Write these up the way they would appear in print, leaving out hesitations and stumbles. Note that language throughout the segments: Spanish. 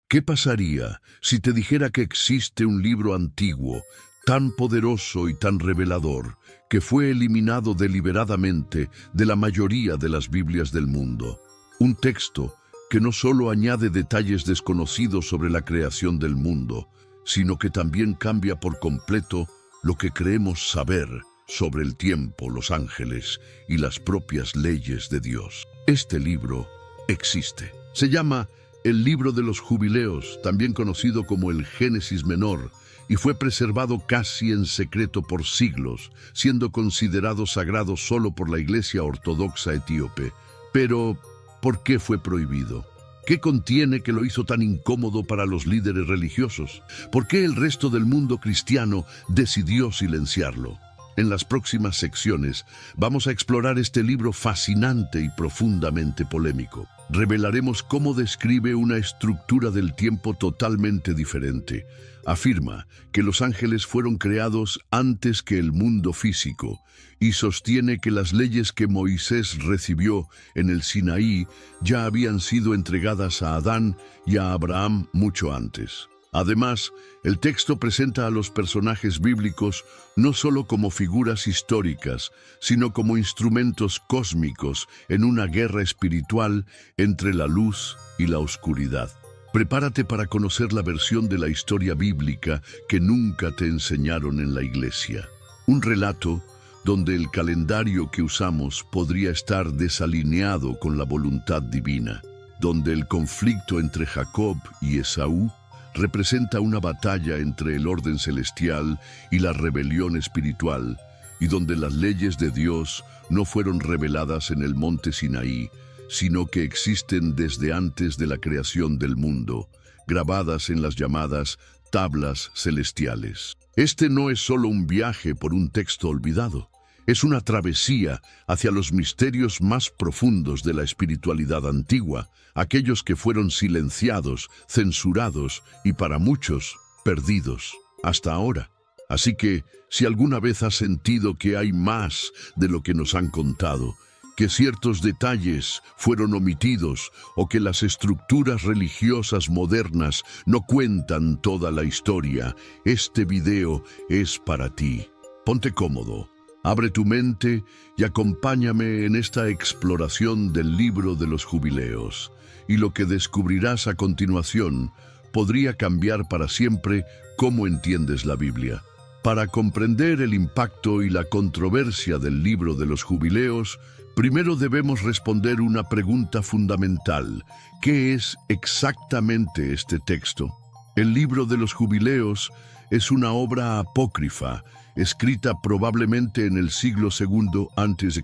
¿Qué pasaría si te dijera que existe un libro antiguo, tan poderoso y tan revelador, que fue eliminado deliberadamente de la mayoría de las Biblias del mundo? Un texto que no solo añade detalles desconocidos sobre la creación del mundo, sino que también cambia por completo lo que creemos saber sobre el tiempo, los ángeles y las propias leyes de Dios. Este libro existe. Se llama el Libro de los Jubileos, también conocido como el Génesis Menor, y fue preservado casi en secreto por siglos, siendo considerado sagrado solo por la Iglesia Ortodoxa etíope. Pero, ¿por qué fue prohibido? ¿Qué contiene que lo hizo tan incómodo para los líderes religiosos? ¿Por qué el resto del mundo cristiano decidió silenciarlo? En las próximas secciones vamos a explorar este libro fascinante y profundamente polémico. Revelaremos cómo describe una estructura del tiempo totalmente diferente. Afirma que los ángeles fueron creados antes que el mundo físico y sostiene que las leyes que Moisés recibió en el Sinaí ya habían sido entregadas a Adán y a Abraham mucho antes. Además, el texto presenta a los personajes bíblicos no solo como figuras históricas, sino como instrumentos cósmicos en una guerra espiritual entre la luz y la oscuridad. Prepárate para conocer la versión de la historia bíblica que nunca te enseñaron en la iglesia. Un relato donde el calendario que usamos podría estar desalineado con la voluntad divina, donde el conflicto entre Jacob y Esaú representa una batalla entre el orden celestial y la rebelión espiritual, y donde las leyes de Dios no fueron reveladas en el monte Sinaí, sino que existen desde antes de la creación del mundo, grabadas en las llamadas tablas celestiales. Este no es solo un viaje por un texto olvidado, es una travesía hacia los misterios más profundos de la espiritualidad antigua, aquellos que fueron silenciados, censurados y para muchos perdidos hasta ahora. Así que, si alguna vez has sentido que hay más de lo que nos han contado, que ciertos detalles fueron omitidos o que las estructuras religiosas modernas no cuentan toda la historia, este video es para ti. Ponte cómodo. Abre tu mente y acompáñame en esta exploración del Libro de los Jubileos, y lo que descubrirás a continuación podría cambiar para siempre cómo entiendes la Biblia. Para comprender el impacto y la controversia del Libro de los Jubileos, primero debemos responder una pregunta fundamental: ¿qué es exactamente este texto? El Libro de los Jubileos es una obra apócrifa, escrita probablemente en el siglo II a.C.,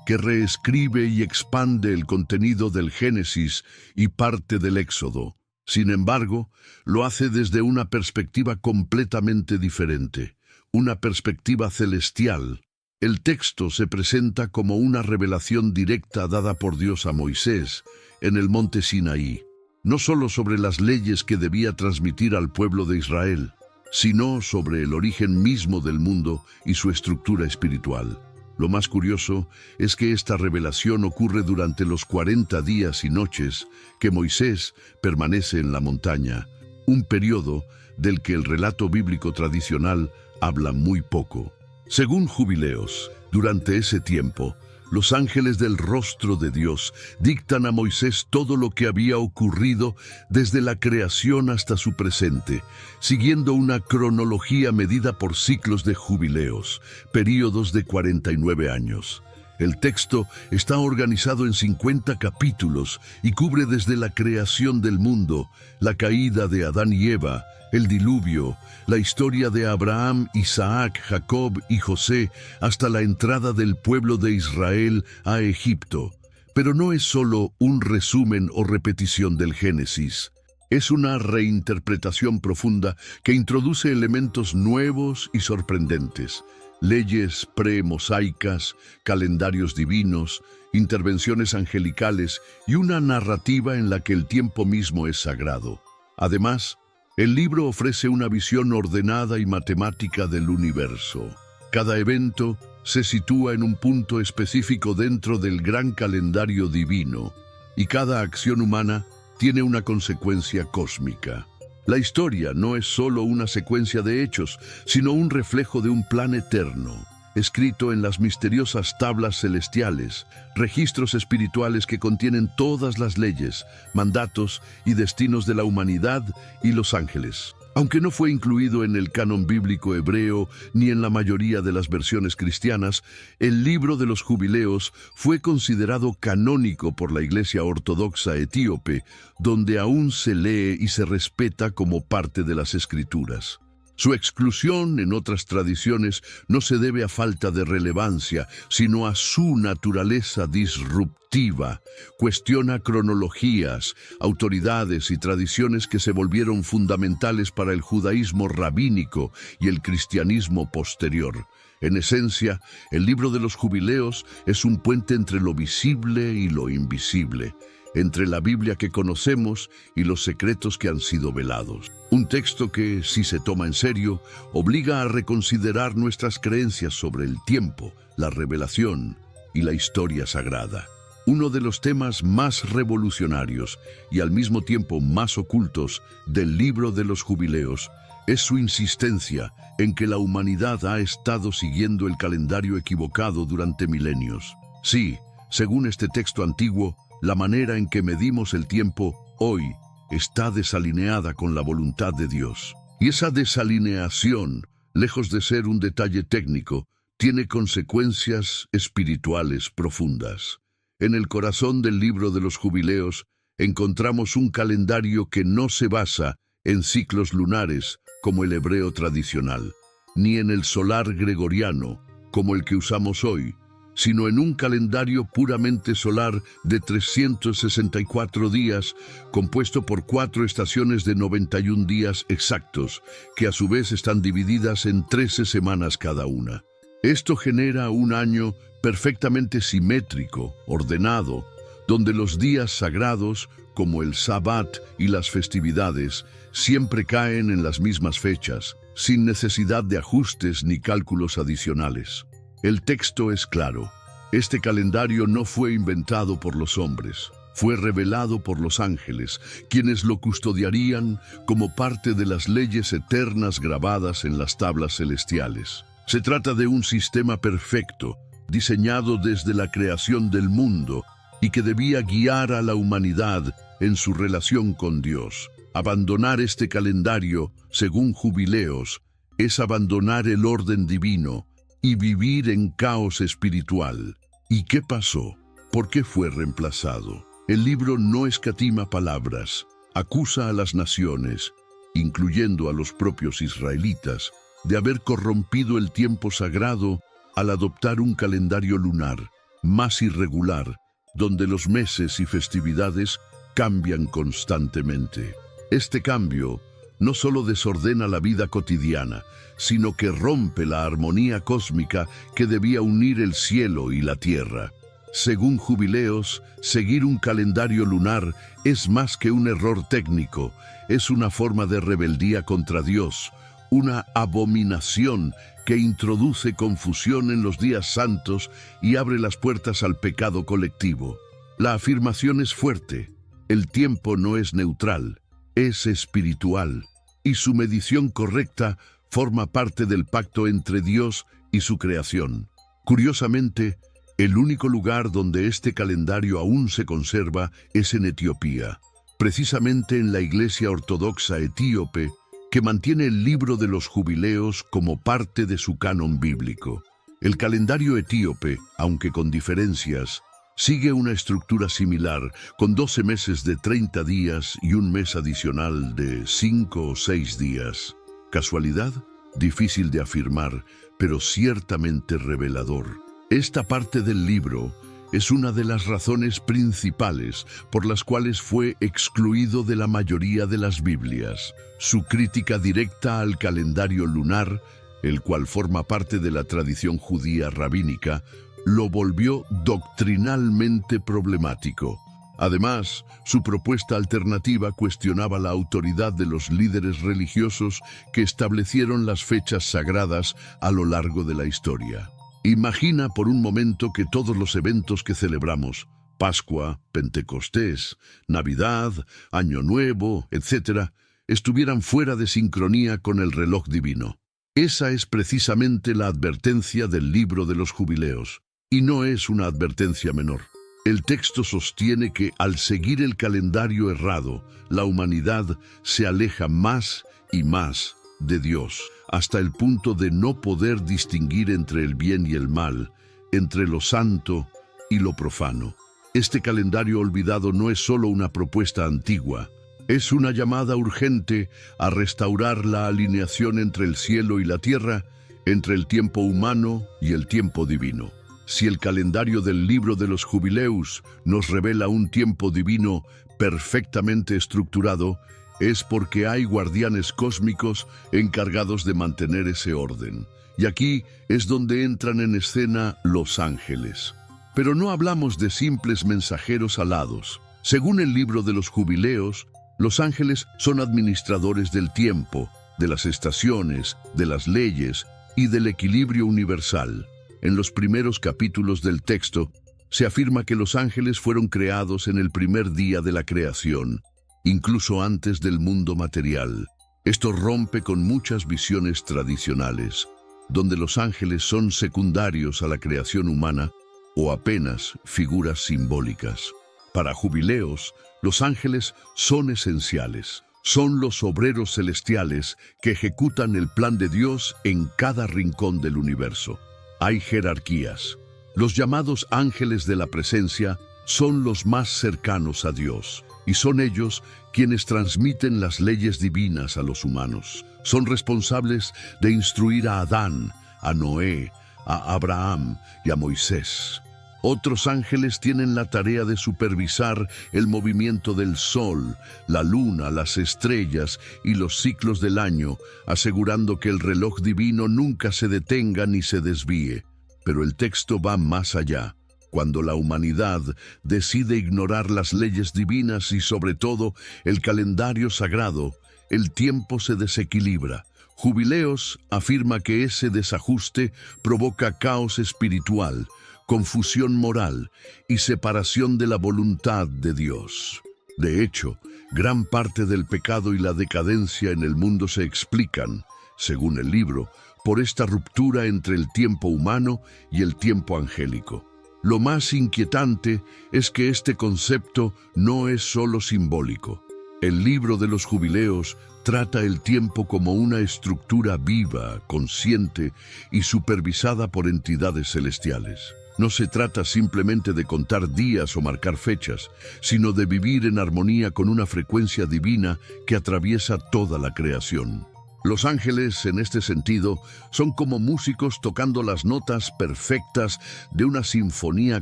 que reescribe y expande el contenido del Génesis y parte del Éxodo. Sin embargo, lo hace desde una perspectiva completamente diferente, una perspectiva celestial. El texto se presenta como una revelación directa dada por Dios a Moisés en el monte Sinaí, no solo sobre las leyes que debía transmitir al pueblo de Israel, sino sobre el origen mismo del mundo y su estructura espiritual. Lo más curioso es que esta revelación ocurre durante los 40 días y noches que Moisés permanece en la montaña, un periodo del que el relato bíblico tradicional habla muy poco. Según Jubileos, durante ese tiempo, los ángeles del rostro de Dios dictan a Moisés todo lo que había ocurrido desde la creación hasta su presente, siguiendo una cronología medida por ciclos de jubileos, períodos de 49 años. El texto está organizado en 50 capítulos y cubre desde la creación del mundo, la caída de Adán y Eva, el diluvio, la historia de Abraham, Isaac, Jacob y José, hasta la entrada del pueblo de Israel a Egipto. Pero no es solo un resumen o repetición del Génesis. Es una reinterpretación profunda que introduce elementos nuevos y sorprendentes. Leyes pre-mosaicas, calendarios divinos, intervenciones angelicales y una narrativa en la que el tiempo mismo es sagrado. Además, el libro ofrece una visión ordenada y matemática del universo. Cada evento se sitúa en un punto específico dentro del gran calendario divino, y cada acción humana tiene una consecuencia cósmica. La historia no es solo una secuencia de hechos, sino un reflejo de un plan eterno, escrito en las misteriosas tablas celestiales, registros espirituales que contienen todas las leyes, mandatos y destinos de la humanidad y los ángeles. Aunque no fue incluido en el canon bíblico hebreo ni en la mayoría de las versiones cristianas, el libro de los Jubileos fue considerado canónico por la Iglesia Ortodoxa etíope, donde aún se lee y se respeta como parte de las Escrituras. Su exclusión en otras tradiciones no se debe a falta de relevancia, sino a su naturaleza disruptiva. Cuestiona cronologías, autoridades y tradiciones que se volvieron fundamentales para el judaísmo rabínico y el cristianismo posterior. En esencia, el libro de los Jubileos es un puente entre lo visible y lo invisible, entre la Biblia que conocemos y los secretos que han sido velados. Un texto que, si se toma en serio, obliga a reconsiderar nuestras creencias sobre el tiempo, la revelación y la historia sagrada. Uno de los temas más revolucionarios y al mismo tiempo más ocultos del libro de los Jubileos es su insistencia en que la humanidad ha estado siguiendo el calendario equivocado durante milenios. Sí, según este texto antiguo, la manera en que medimos el tiempo hoy está desalineada con la voluntad de Dios. Y esa desalineación, lejos de ser un detalle técnico, tiene consecuencias espirituales profundas. En el corazón del libro de los Jubileos encontramos un calendario que no se basa en ciclos lunares como el hebreo tradicional, ni en el solar gregoriano como el que usamos hoy, sino en un calendario puramente solar de 364 días, compuesto por 4 estaciones de 91 días exactos, que a su vez están divididas en 13 semanas cada una. Esto genera un año perfectamente simétrico, ordenado, donde los días sagrados, como el Sabbat y las festividades, siempre caen en las mismas fechas, sin necesidad de ajustes ni cálculos adicionales. El texto es claro. Este calendario no fue inventado por los hombres, fue revelado por los ángeles, quienes lo custodiarían como parte de las leyes eternas grabadas en las tablas celestiales. Se trata de un sistema perfecto, diseñado desde la creación del mundo y que debía guiar a la humanidad en su relación con Dios. Abandonar este calendario, según Jubileos, es abandonar el orden divino y vivir en caos espiritual. ¿Y qué pasó? ¿Por qué fue reemplazado? El libro no escatima palabras, acusa a las naciones, incluyendo a los propios israelitas, de haber corrompido el tiempo sagrado al adoptar un calendario lunar más irregular, donde los meses y festividades cambian constantemente. Este cambio no solo desordena la vida cotidiana, sino que rompe la armonía cósmica que debía unir el cielo y la tierra. Según Jubileos, seguir un calendario lunar es más que un error técnico, es una forma de rebeldía contra Dios, una abominación que introduce confusión en los días santos y abre las puertas al pecado colectivo. La afirmación es fuerte: el tiempo no es neutral, es espiritual, y su medición correcta forma parte del pacto entre Dios y su creación. Curiosamente, el único lugar donde este calendario aún se conserva es en Etiopía, precisamente en la Iglesia Ortodoxa etíope, que mantiene el libro de los Jubileos como parte de su canon bíblico. El calendario etíope, aunque con diferencias, sigue una estructura similar, con 12 meses de 30 días y un mes adicional de 5 o 6 días. ¿Casualidad? Difícil de afirmar, pero ciertamente revelador. Esta parte del libro es una de las razones principales por las cuales fue excluido de la mayoría de las Biblias. Su crítica directa al calendario lunar, el cual forma parte de la tradición judía rabínica, lo volvió doctrinalmente problemático. Además, su propuesta alternativa cuestionaba la autoridad de los líderes religiosos que establecieron las fechas sagradas a lo largo de la historia. Imagina por un momento que todos los eventos que celebramos, Pascua, Pentecostés, Navidad, Año Nuevo, etc., estuvieran fuera de sincronía con el reloj divino. Esa es precisamente la advertencia del libro de los jubileos, y no es una advertencia menor. El texto sostiene que al seguir el calendario errado, la humanidad se aleja más y más de Dios, hasta el punto de no poder distinguir entre el bien y el mal, entre lo santo y lo profano. Este calendario olvidado no es solo una propuesta antigua, es una llamada urgente a restaurar la alineación entre el cielo y la tierra, entre el tiempo humano y el tiempo divino. Si el calendario del libro de los jubileos nos revela un tiempo divino perfectamente estructurado, es porque hay guardianes cósmicos encargados de mantener ese orden. Y aquí es donde entran en escena los ángeles. Pero no hablamos de simples mensajeros alados. Según el libro de los jubileos, los ángeles son administradores del tiempo, de las estaciones, de las leyes y del equilibrio universal. En los primeros capítulos del texto, se afirma que los ángeles fueron creados en el primer día de la creación, incluso antes del mundo material. Esto rompe con muchas visiones tradicionales, donde los ángeles son secundarios a la creación humana o apenas figuras simbólicas. Para jubileos, los ángeles son esenciales. Son los obreros celestiales que ejecutan el plan de Dios en cada rincón del universo. Hay jerarquías. Los llamados ángeles de la presencia son los más cercanos a Dios, y son ellos quienes transmiten las leyes divinas a los humanos. Son responsables de instruir a Adán, a Noé, a Abraham y a Moisés. Otros ángeles tienen la tarea de supervisar el movimiento del sol, la luna, las estrellas y los ciclos del año, asegurando que el reloj divino nunca se detenga ni se desvíe. Pero el texto va más allá. Cuando la humanidad decide ignorar las leyes divinas y sobre todo el calendario sagrado, el tiempo se desequilibra. Jubileos afirma que ese desajuste provoca caos espiritual, confusión moral y separación de la voluntad de Dios. De hecho, gran parte del pecado y la decadencia en el mundo se explican, según el libro, por esta ruptura entre el tiempo humano y el tiempo angélico. Lo más inquietante es que este concepto no es solo simbólico. El libro de los jubileos trata el tiempo como una estructura viva, consciente y supervisada por entidades celestiales. No se trata simplemente de contar días o marcar fechas, sino de vivir en armonía con una frecuencia divina que atraviesa toda la creación. Los ángeles, en este sentido, son como músicos tocando las notas perfectas de una sinfonía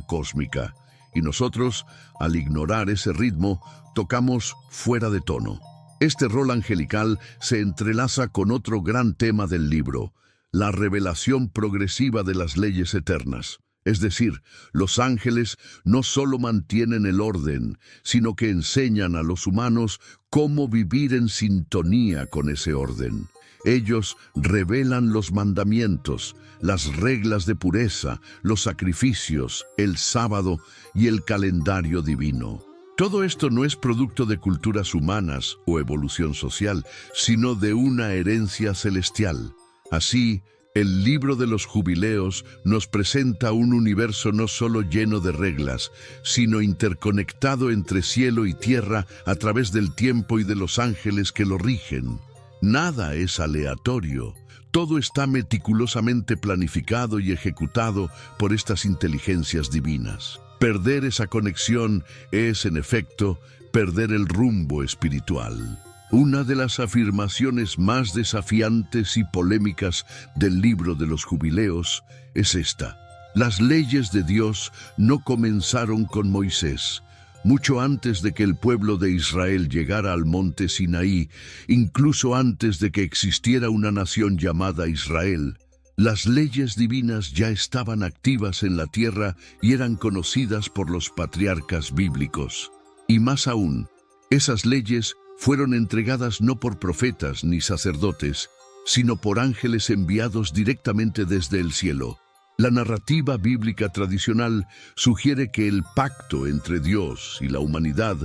cósmica, y nosotros, al ignorar ese ritmo, tocamos fuera de tono. Este rol angelical se entrelaza con otro gran tema del libro, la revelación progresiva de las leyes eternas. Es decir, los ángeles no solo mantienen el orden, sino que enseñan a los humanos cómo vivir en sintonía con ese orden. Ellos revelan los mandamientos, las reglas de pureza, los sacrificios, el sábado y el calendario divino. Todo esto no es producto de culturas humanas o evolución social, sino de una herencia celestial. Así, el libro de los jubileos nos presenta un universo no solo lleno de reglas, sino interconectado entre cielo y tierra a través del tiempo y de los ángeles que lo rigen. Nada es aleatorio. Todo está meticulosamente planificado y ejecutado por estas inteligencias divinas. Perder esa conexión es, en efecto, perder el rumbo espiritual. Una de las afirmaciones más desafiantes y polémicas del libro de los jubileos es esta. Las leyes de Dios no comenzaron con Moisés. Mucho antes de que el pueblo de Israel llegara al monte Sinaí, incluso antes de que existiera una nación llamada Israel, las leyes divinas ya estaban activas en la tierra y eran conocidas por los patriarcas bíblicos. Y más aún, esas leyes fueron entregadas no por profetas ni sacerdotes, sino por ángeles enviados directamente desde el cielo. La narrativa bíblica tradicional sugiere que el pacto entre Dios y la humanidad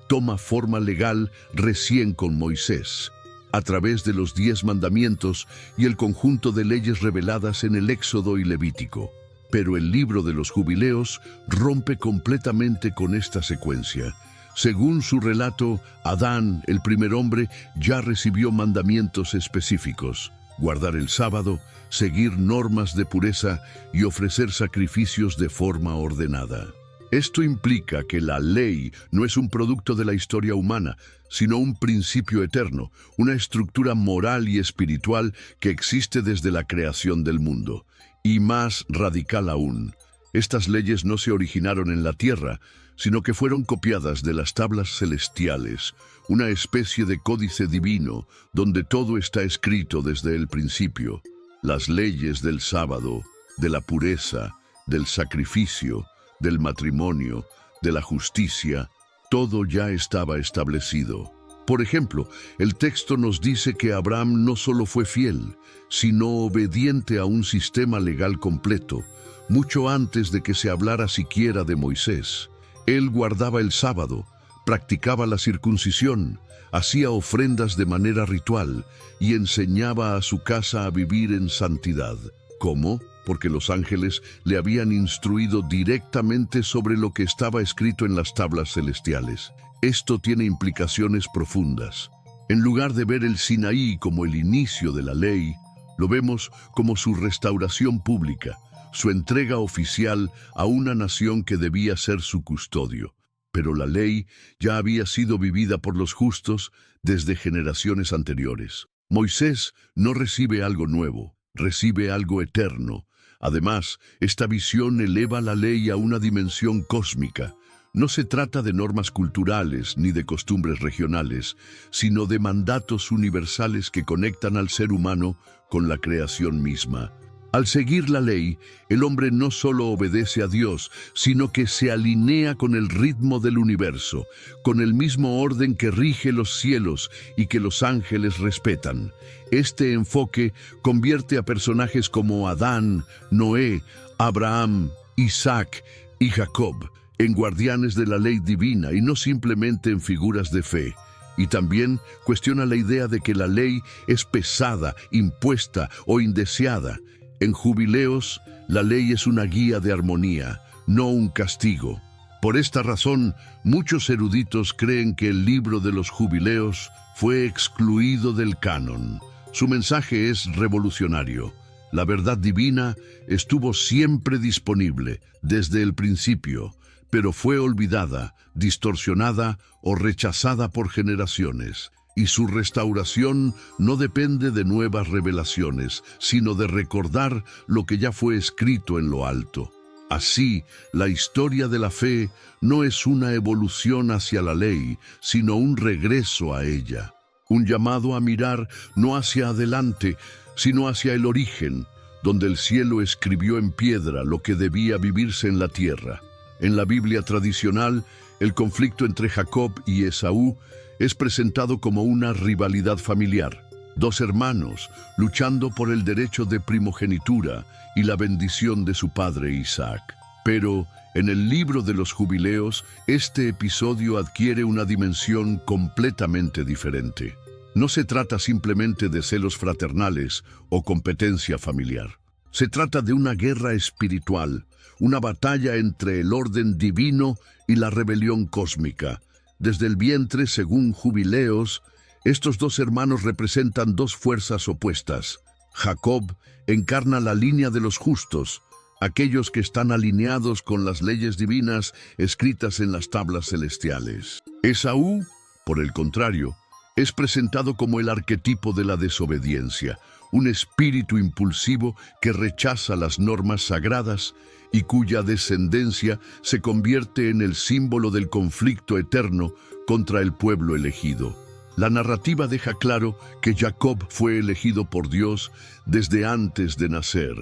toma forma legal recién con Moisés, a través de los 10 mandamientos y el conjunto de leyes reveladas en el Éxodo y Levítico. Pero el libro de los Jubileos rompe completamente con esta secuencia. Según su relato, Adán, el primer hombre, ya recibió mandamientos específicos: guardar el sábado, seguir normas de pureza y ofrecer sacrificios de forma ordenada. Esto implica que la ley no es un producto de la historia humana, sino un principio eterno, una estructura moral y espiritual que existe desde la creación del mundo. Y más radical aún, estas leyes no se originaron en la tierra, sino que fueron copiadas de las tablas celestiales, una especie de códice divino donde todo está escrito desde el principio. Las leyes del sábado, de la pureza, del sacrificio, del matrimonio, de la justicia, todo ya estaba establecido. Por ejemplo, el texto nos dice que Abraham no solo fue fiel, sino obediente a un sistema legal completo, mucho antes de que se hablara siquiera de Moisés. Él guardaba el sábado, practicaba la circuncisión, hacía ofrendas de manera ritual y enseñaba a su casa a vivir en santidad. ¿Cómo? Porque los ángeles le habían instruido directamente sobre lo que estaba escrito en las tablas celestiales. Esto tiene implicaciones profundas. En lugar de ver el Sinaí como el inicio de la ley, lo vemos como su restauración pública, su entrega oficial a una nación que debía ser su custodio. Pero la ley ya había sido vivida por los justos desde generaciones anteriores. Moisés no recibe algo nuevo, recibe algo eterno. Además, esta visión eleva la ley a una dimensión cósmica. No se trata de normas culturales ni de costumbres regionales, sino de mandatos universales que conectan al ser humano con la creación misma. Al seguir la ley, el hombre no solo obedece a Dios, sino que se alinea con el ritmo del universo, con el mismo orden que rige los cielos y que los ángeles respetan. Este enfoque convierte a personajes como Adán, Noé, Abraham, Isaac y Jacob en guardianes de la ley divina y no simplemente en figuras de fe. Y también cuestiona la idea de que la ley es pesada, impuesta o indeseada. En Jubileos, la ley es una guía de armonía, no un castigo. Por esta razón, muchos eruditos creen que el libro de los Jubileos fue excluido del canon. Su mensaje es revolucionario. La verdad divina estuvo siempre disponible, desde el principio, pero fue olvidada, distorsionada o rechazada por generaciones. Y su restauración no depende de nuevas revelaciones, sino de recordar lo que ya fue escrito en lo alto. Así, la historia de la fe no es una evolución hacia la ley, sino un regreso a ella. Un llamado a mirar no hacia adelante, sino hacia el origen, donde el cielo escribió en piedra lo que debía vivirse en la tierra. En la Biblia tradicional, el conflicto entre Jacob y Esaú es presentado como una rivalidad familiar. Dos hermanos luchando por el derecho de primogenitura y la bendición de su padre Isaac. Pero en el libro de los Jubileos, este episodio adquiere una dimensión completamente diferente. No se trata simplemente de celos fraternales o competencia familiar. Se trata de una guerra espiritual, una batalla entre el orden divino y la rebelión cósmica. Desde el vientre, según Jubileos, estos dos hermanos representan dos fuerzas opuestas. Jacob encarna la línea de los justos, aquellos que están alineados con las leyes divinas escritas en las tablas celestiales. Esaú, por el contrario, es presentado como el arquetipo de la desobediencia, un espíritu impulsivo que rechaza las normas sagradas y cuya descendencia se convierte en el símbolo del conflicto eterno contra el pueblo elegido. La narrativa deja claro que Jacob fue elegido por Dios desde antes de nacer,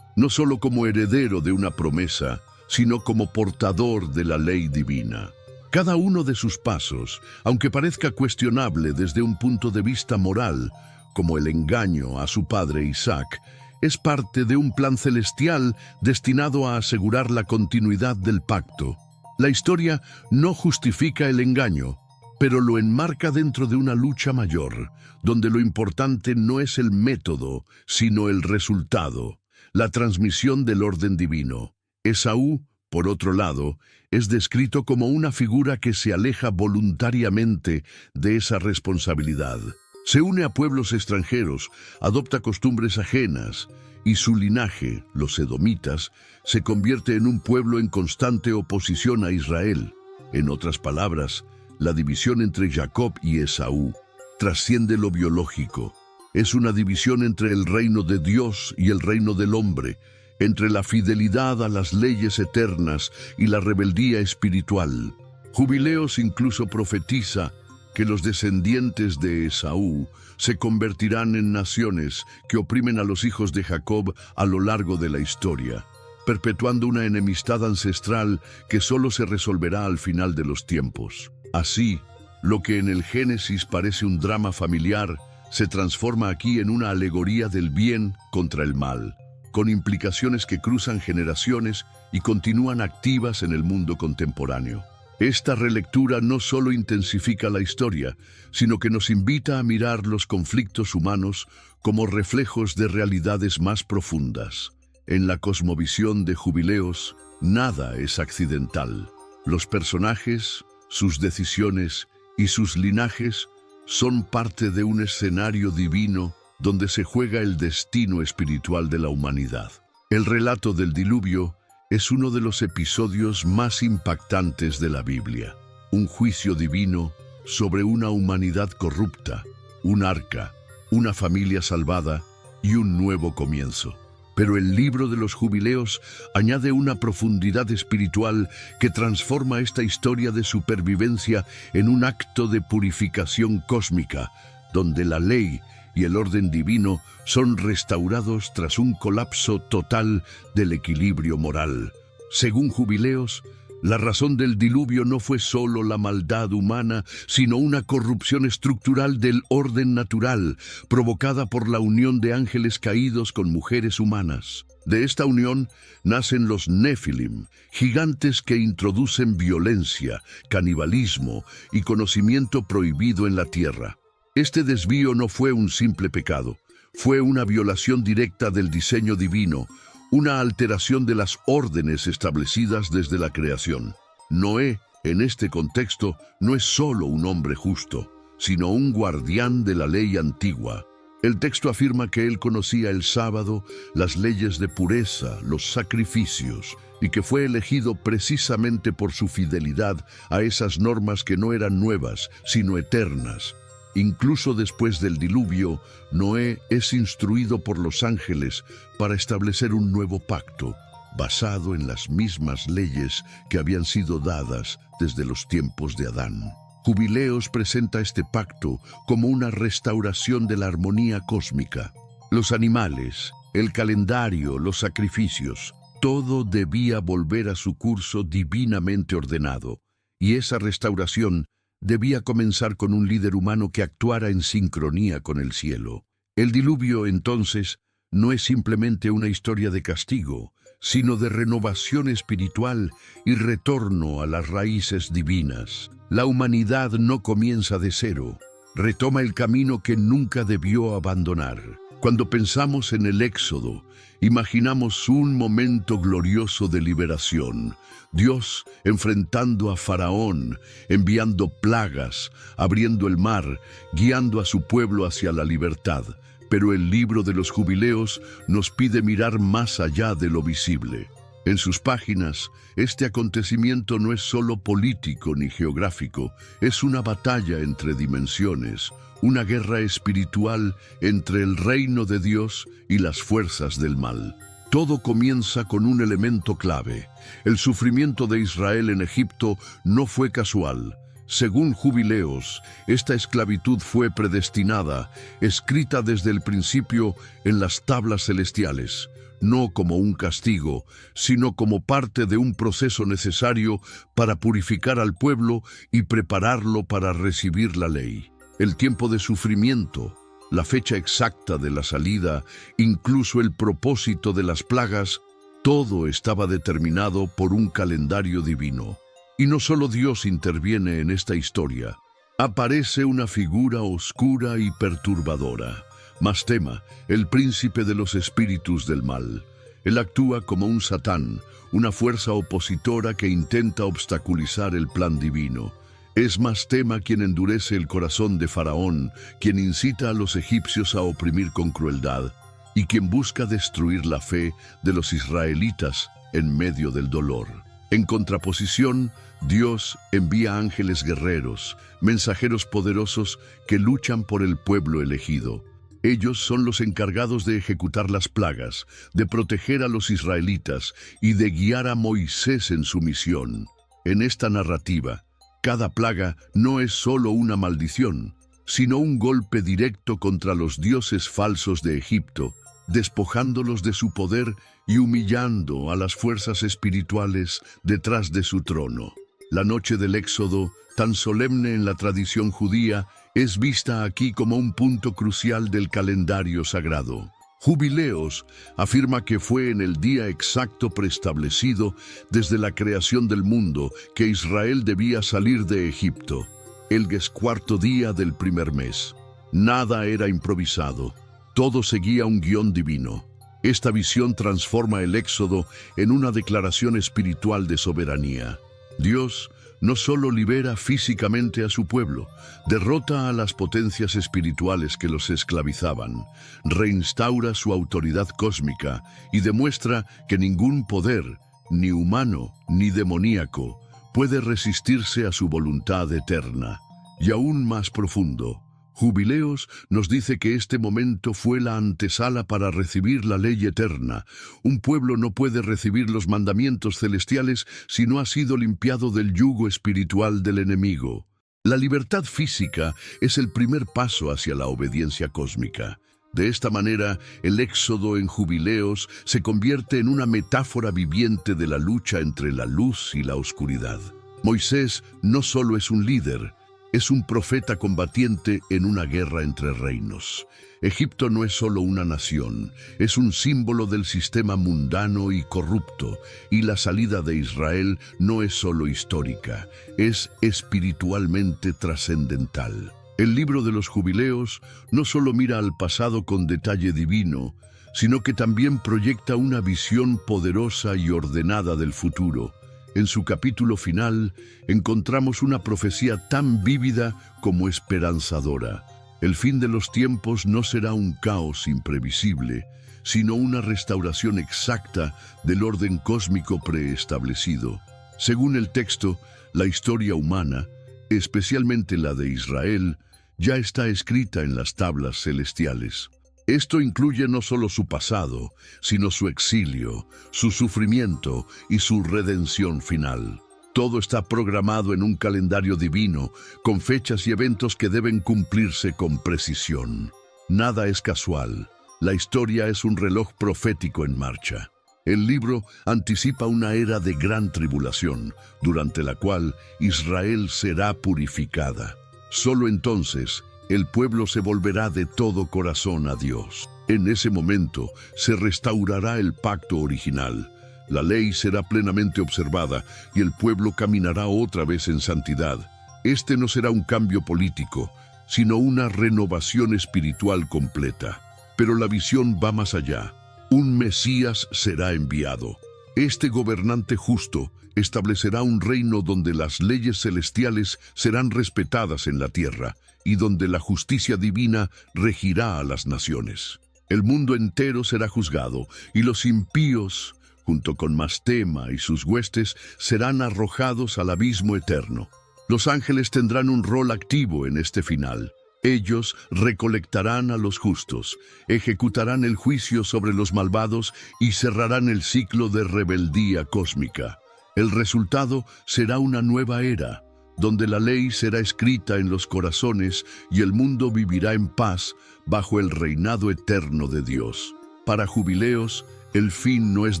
no solo como heredero de una promesa, sino como portador de la ley divina. Cada uno de sus pasos, aunque parezca cuestionable desde un punto de vista moral, como el engaño a su padre Isaac, es parte de un plan celestial destinado a asegurar la continuidad del pacto. La historia no justifica el engaño, pero lo enmarca dentro de una lucha mayor, donde lo importante no es el método, sino el resultado, la transmisión del orden divino. Esaú, por otro lado, es descrito como una figura que se aleja voluntariamente de esa responsabilidad. Se une a pueblos extranjeros, adopta costumbres ajenas, y su linaje, los edomitas, se convierte en un pueblo en constante oposición a Israel. En otras palabras, la división entre Jacob y Esaú trasciende lo biológico. Es una división entre el reino de Dios y el reino del hombre, entre la fidelidad a las leyes eternas y la rebeldía espiritual. Jubileos incluso profetiza que los descendientes de Esaú se convertirán en naciones que oprimen a los hijos de Jacob a lo largo de la historia, perpetuando una enemistad ancestral que solo se resolverá al final de los tiempos. Así, lo que en el Génesis parece un drama familiar, se transforma aquí en una alegoría del bien contra el mal, con implicaciones que cruzan generaciones y continúan activas en el mundo contemporáneo. Esta relectura no solo intensifica la historia, sino que nos invita a mirar los conflictos humanos como reflejos de realidades más profundas. En la cosmovisión de Jubileos, nada es accidental. Los personajes, sus decisiones y sus linajes son parte de un escenario divino donde se juega el destino espiritual de la humanidad. El relato del diluvio es uno de los episodios más impactantes de la Biblia. Un juicio divino sobre una humanidad corrupta, un arca, una familia salvada y un nuevo comienzo. Pero el libro de los Jubileos añade una profundidad espiritual que transforma esta historia de supervivencia en un acto de purificación cósmica, donde la ley y el orden divino son restaurados tras un colapso total del equilibrio moral. Según Jubileos, la razón del diluvio no fue solo la maldad humana, sino una corrupción estructural del orden natural, provocada por la unión de ángeles caídos con mujeres humanas. De esta unión nacen los Nefilim, gigantes que introducen violencia, canibalismo y conocimiento prohibido en la tierra. Este desvío no fue un simple pecado, fue una violación directa del diseño divino, una alteración de las órdenes establecidas desde la creación. Noé, en este contexto, no es solo un hombre justo, sino un guardián de la ley antigua. El texto afirma que él conocía el sábado, las leyes de pureza, los sacrificios, y que fue elegido precisamente por su fidelidad a esas normas que no eran nuevas, sino eternas. Incluso después del diluvio, Noé es instruido por los ángeles para establecer un nuevo pacto, basado en las mismas leyes que habían sido dadas desde los tiempos de Adán. Jubileos presenta este pacto como una restauración de la armonía cósmica. Los animales, el calendario, los sacrificios, todo debía volver a su curso divinamente ordenado, y esa restauración debía comenzar con un líder humano que actuara en sincronía con el cielo. El diluvio, entonces, no es simplemente una historia de castigo, sino de renovación espiritual y retorno a las raíces divinas. La humanidad no comienza de cero, retoma el camino que nunca debió abandonar. Cuando pensamos en el Éxodo, imaginamos un momento glorioso de liberación. Dios enfrentando a Faraón, enviando plagas, abriendo el mar, guiando a su pueblo hacia la libertad. Pero el libro de los Jubileos nos pide mirar más allá de lo visible. En sus páginas, este acontecimiento no es solo político ni geográfico, es una batalla entre dimensiones, una guerra espiritual entre el reino de Dios y las fuerzas del mal. Todo comienza con un elemento clave. El sufrimiento de Israel en Egipto no fue casual. Según Jubileos, esta esclavitud fue predestinada, escrita desde el principio en las tablas celestiales, no como un castigo, sino como parte de un proceso necesario para purificar al pueblo y prepararlo para recibir la ley. El tiempo de sufrimiento, la fecha exacta de la salida, incluso el propósito de las plagas, todo estaba determinado por un calendario divino. Y no solo Dios interviene en esta historia. Aparece una figura oscura y perturbadora, Mastema, el príncipe de los espíritus del mal. Él actúa como un Satán, una fuerza opositora que intenta obstaculizar el plan divino. Es Mastema quien endurece el corazón de Faraón, quien incita a los egipcios a oprimir con crueldad, y quien busca destruir la fe de los israelitas en medio del dolor. En contraposición, Dios envía ángeles guerreros, mensajeros poderosos que luchan por el pueblo elegido. Ellos son los encargados de ejecutar las plagas, de proteger a los israelitas y de guiar a Moisés en su misión. En esta narrativa, cada plaga no es solo una maldición, sino un golpe directo contra los dioses falsos de Egipto, despojándolos de su poder y humillando a las fuerzas espirituales detrás de su trono. La noche del Éxodo, tan solemne en la tradición judía, es vista aquí como un punto crucial del calendario sagrado. Jubileos afirma que fue en el día exacto preestablecido desde la creación del mundo que Israel debía salir de Egipto, el 14º día del primer mes. Nada era improvisado, todo seguía un guión divino. Esta visión transforma el Éxodo en una declaración espiritual de soberanía. Dios no solo libera físicamente a su pueblo, derrota a las potencias espirituales que los esclavizaban, reinstaura su autoridad cósmica y demuestra que ningún poder, ni humano ni demoníaco, puede resistirse a su voluntad eterna. Y aún más profundo, Jubileos nos dice que este momento fue la antesala para recibir la ley eterna. Un pueblo no puede recibir los mandamientos celestiales si no ha sido limpiado del yugo espiritual del enemigo. La libertad física es el primer paso hacia la obediencia cósmica. De esta manera, el éxodo en Jubileos se convierte en una metáfora viviente de la lucha entre la luz y la oscuridad. Moisés no solo es un líder, es un profeta combatiente en una guerra entre reinos. Egipto no es solo una nación, es un símbolo del sistema mundano y corrupto, y la salida de Israel no es solo histórica, es espiritualmente trascendental. El libro de los Jubileos no solo mira al pasado con detalle divino, sino que también proyecta una visión poderosa y ordenada del futuro. En su capítulo final encontramos una profecía tan vívida como esperanzadora. El fin de los tiempos no será un caos imprevisible, sino una restauración exacta del orden cósmico preestablecido. Según el texto, la historia humana, especialmente la de Israel, ya está escrita en las tablas celestiales. Esto incluye no solo su pasado, sino su exilio, su sufrimiento y su redención final. Todo está programado en un calendario divino, con fechas y eventos que deben cumplirse con precisión. Nada es casual. La historia es un reloj profético en marcha. El libro anticipa una era de gran tribulación, durante la cual Israel será purificada. Solo entonces, el pueblo se volverá de todo corazón a Dios. En ese momento se restaurará el pacto original. La ley será plenamente observada y el pueblo caminará otra vez en santidad. Este no será un cambio político, sino una renovación espiritual completa. Pero la visión va más allá. Un Mesías será enviado. Este gobernante justo establecerá un reino donde las leyes celestiales serán respetadas en la tierra y donde la justicia divina regirá a las naciones. El mundo entero será juzgado y los impíos, junto con Mastema y sus huestes, serán arrojados al abismo eterno. Los ángeles tendrán un rol activo en este final. Ellos recolectarán a los justos, ejecutarán el juicio sobre los malvados y cerrarán el ciclo de rebeldía cósmica. El resultado será una nueva era, donde la ley será escrita en los corazones y el mundo vivirá en paz bajo el reinado eterno de Dios. Para Jubileos, el fin no es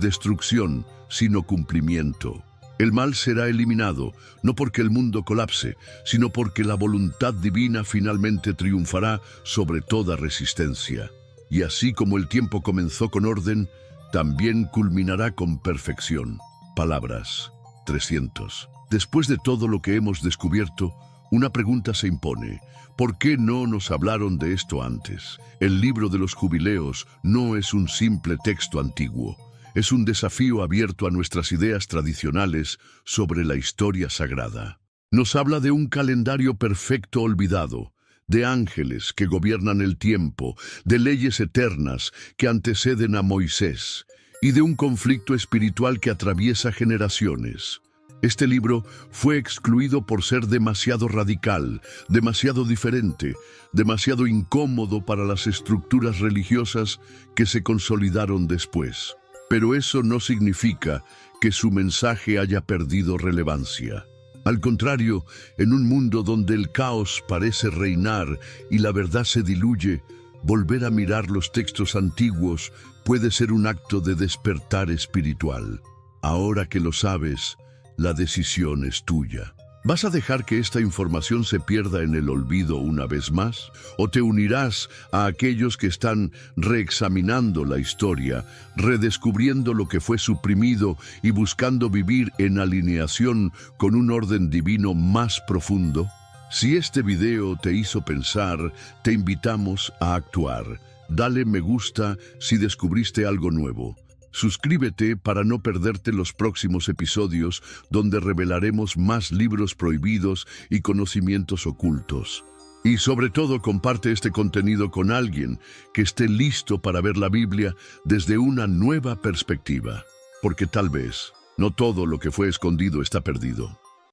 destrucción, sino cumplimiento. El mal será eliminado, no porque el mundo colapse, sino porque la voluntad divina finalmente triunfará sobre toda resistencia. Y así como el tiempo comenzó con orden, también culminará con perfección. Palabras 300. Después de todo lo que hemos descubierto, una pregunta se impone. ¿Por qué no nos hablaron de esto antes? El libro de los jubileos no es un simple texto antiguo. Es un desafío abierto a nuestras ideas tradicionales sobre la historia sagrada. Nos habla de un calendario perfecto olvidado, de ángeles que gobiernan el tiempo, de leyes eternas que anteceden a Moisés, y de un conflicto espiritual que atraviesa generaciones. Este libro fue excluido por ser demasiado radical, demasiado diferente, demasiado incómodo para las estructuras religiosas que se consolidaron después. Pero eso no significa que su mensaje haya perdido relevancia. Al contrario, en un mundo donde el caos parece reinar y la verdad se diluye, volver a mirar los textos antiguos puede ser un acto de despertar espiritual. Ahora que lo sabes, la decisión es tuya. ¿Vas a dejar que esta información se pierda en el olvido una vez más? ¿O te unirás a aquellos que están reexaminando la historia, redescubriendo lo que fue suprimido y buscando vivir en alineación con un orden divino más profundo? Si este video te hizo pensar, te invitamos a actuar. Dale me gusta si descubriste algo nuevo. Suscríbete para no perderte los próximos episodios donde revelaremos más libros prohibidos y conocimientos ocultos. Y sobre todo comparte este contenido con alguien que esté listo para ver la Biblia desde una nueva perspectiva. Porque tal vez no todo lo que fue escondido está perdido.